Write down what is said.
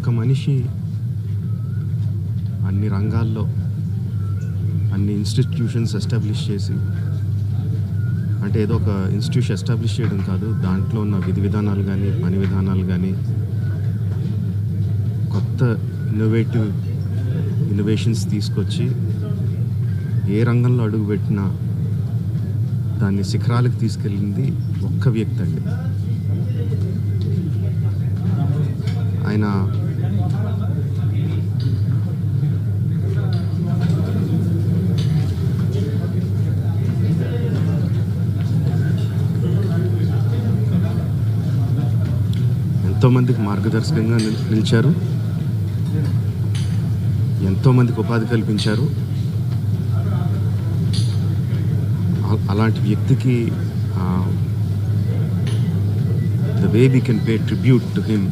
ఒక్క మనిషి అన్ని రంగాల్లో అన్ని ఇన్స్టిట్యూషన్స్ ఎస్టాబ్లిష్ చేసి, అంటే ఏదో ఒక ఇన్స్టిట్యూషన్ ఎస్టాబ్లిష్ చేయడం కాదు, దాంట్లో ఉన్న విధి విధానాలు కానీ పని విధానాలు కానీ కొత్త ఇన్నోవేషన్స్ తీసుకొచ్చి ఏ రంగంలో అడుగుపెట్టినా దాన్ని శిఖరాలకు తీసుకెళ్ళింది ఒక్క వ్యక్తి అండి. ఆయన ఎంతోమందికి మార్గదర్శకంగా నిలిచారు, ఎంతోమందికి ఉపాధి కల్పించారు. అలాంటి వ్యక్తికి the way we can pay tribute to him